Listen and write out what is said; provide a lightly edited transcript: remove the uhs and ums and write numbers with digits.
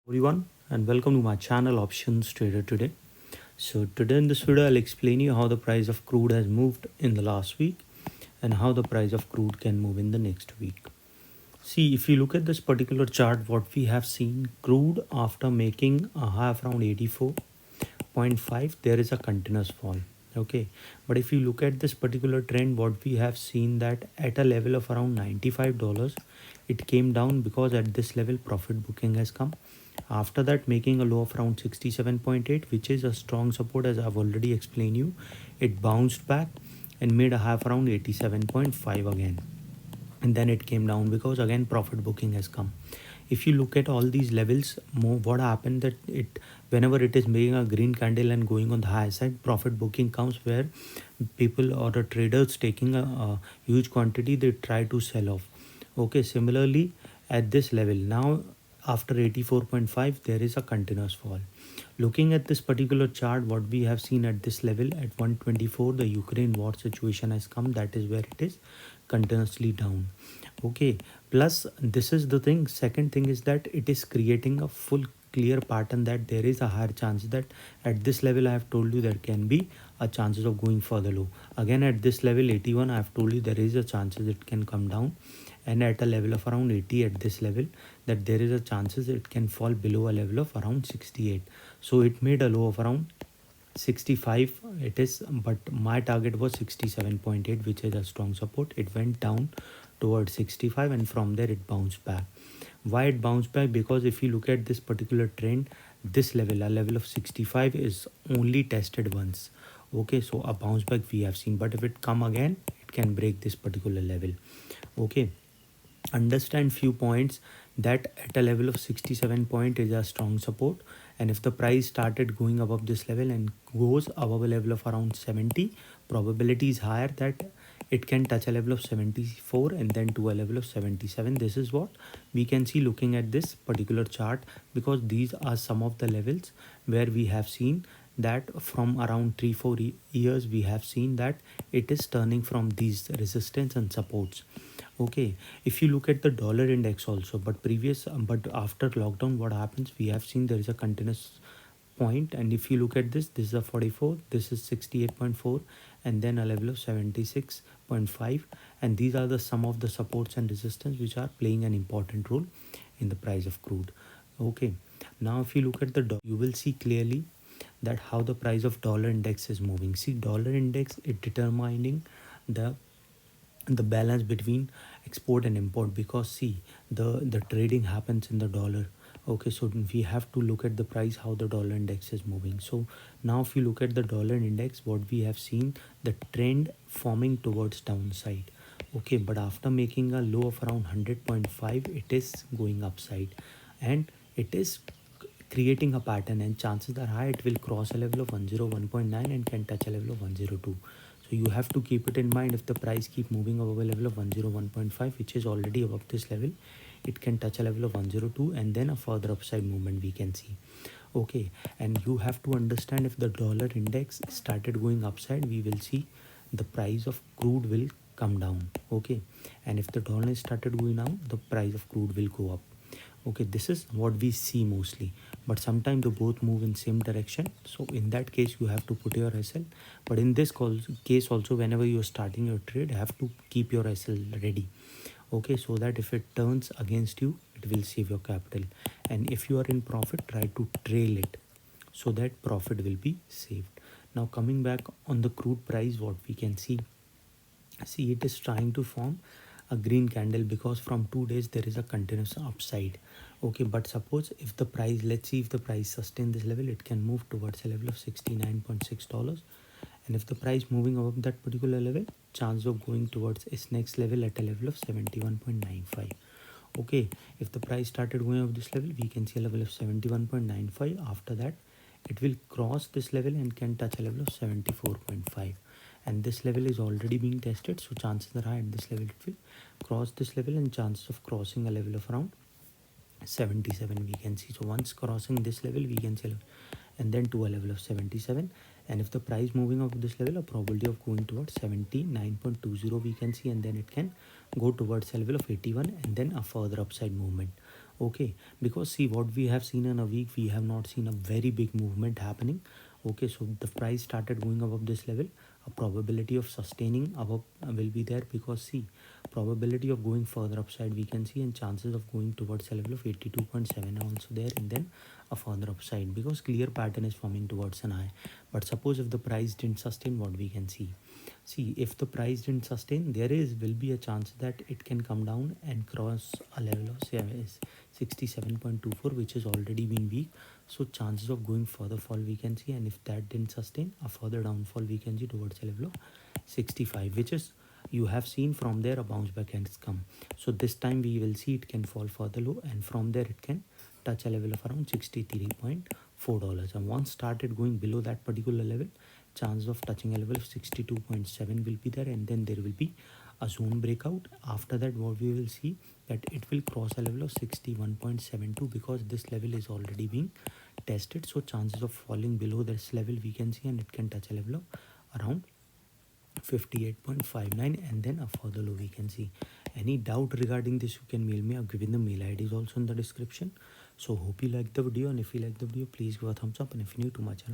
Everyone, and welcome to my channel Options Trader Today. So today in this video I'll explain you how the price of crude has moved in the last week and how the price of crude can move in the next week. See, if you look at this particular chart, what we have seen, crude after making a high of around 84.5, there is a continuous fall. Okay, but if you look at this particular trend, what we have seen that at a level of around $95, it came down because at this level profit booking has come. After that, making a low of around 67.8, which is a strong support, as I've already explained you, it bounced back and made a high of around 87.5 again, and then it came down because again profit booking has come. If you look at all these levels, what happened that it whenever it is making a green candle and going on the high side, profit booking comes where people or the traders taking a huge quantity, they try to sell off. Okay, similarly at this level now, after 84.5, there is a continuous fall. Looking at this particular chart, what we have seen at this level at 124, the Ukraine war situation has come. That is where it is continuously down. Okay, plus this is the thing. Second thing is that it is creating a full clear pattern that there is a higher chance that at this level I have told you there can be a chances of going further low. Again at this level 81, I have told you there is a chances it can come down, and at a level of around 80 at this level that there is a chances it can fall below a level of around 68. So it made a low of around 65 it is, but my target was 67.8, which is a strong support. It went down towards 65 and from there it bounced back. Why it bounced back? Because if you look at this particular trend, this level, a level of 65 is only tested once. Okay, so a bounce back we have seen, but if it come again, it can break this particular level. Okay, understand few points that at a level of 67 point is a strong support, and if the price started going above this level and goes above a level of around 70, probability is higher that it can touch a level of 74 and then to a level of 77. This is what we can see looking at this particular chart, because these are some of the levels where we have seen that from around 3-4 years we have seen that it is turning from these resistance and supports. Okay, if you look at the dollar index also, but after lockdown what happens, we have seen there is a continuous point, and if you look at this is a 44, this is 68.4, and then a level of 76.5, and these are the some of the supports and resistance which are playing an important role in the price of crude. Okay, now if you look at the dollar, you will see clearly that how the price of dollar index is moving. See, dollar index is determining the balance between export and import, because see, the trading happens in the dollar. Okay, so we have to look at the price, how the dollar index is moving. So now if you look at the dollar index, what we have seen, the trend forming towards downside. Okay, but after making a low of around 100.5, it is going upside, and it is creating a pattern, and chances are high it will cross a level of 101.9 and can touch a level of 102. So you have to keep it in mind. If the price keep moving above a level of 101.5, which is already above this level, it can touch a level of 102 and then a further upside movement we can see. Okay, and you have to understand, if the dollar index started going upside, we will see the price of crude will come down. Okay, and if the dollar started going down, the price of crude will go up. Okay, this is what we see mostly, but sometimes they both move in same direction. So in that case you have to put your SL, but in this case also, whenever you're starting your trade, you have to keep your SL ready. Okay, so that if it turns against you, it will save your capital, and if you are in profit, try to trail it so that profit will be saved. Now coming back on the crude price, what we can see it is trying to form a green candle, because from 2 days there is a continuous upside. Okay, but suppose if the price, let's see, if the price sustain this level, it can move towards a level of $69.6, and if the price moving above that particular level, chance of going towards its next level at a level of 71.95. Okay, if the price started going up this level, we can see a level of 71.95. after that it will cross this level and can touch a level of 74.5, and this level is already being tested, so chances are high at this level it will cross this level, and chances of crossing a level of around 77 we can see. So once crossing this level, we can see, and then to a level of 77, and if the price moving up this level, a probability of going towards 79.20 we can see, and then it can go towards a level of 81 and then a further upside movement. Okay, because see what we have seen in a week, we have not seen a very big movement happening. Okay, so the price started going above this level. A probability of sustaining above will be there, because see, probability of going further upside we can see, and chances of going towards a level of 82.7 are also there, and then a further upside, because clear pattern is forming towards an high. But suppose if the price didn't sustain, what we can see, if the price didn't sustain, will be a chance that it can come down and cross a level of 67.24, which has already been weak. So chances of going further fall we can see, and if that didn't sustain, a further downfall we can see towards a level of 65, which is, you have seen from there a bounce back has come. So this time we will see it can fall further low, and from there it can touch a level of around $63.4. And once started going below that particular level, chance of touching a level of 62.7 will be there, and then there will be a zone breakout. After that, what we will see, that it will cross a level of 61.72, because this level is already being tested. So chances of falling below this level we can see, and it can touch a level of around 58.59, and then a further low we can see. Any doubt regarding this, you can mail me. I've given the mail ID is also in the description. So hope you like the video, and if you like the video, please give a thumbs up, and if you're new to my channel,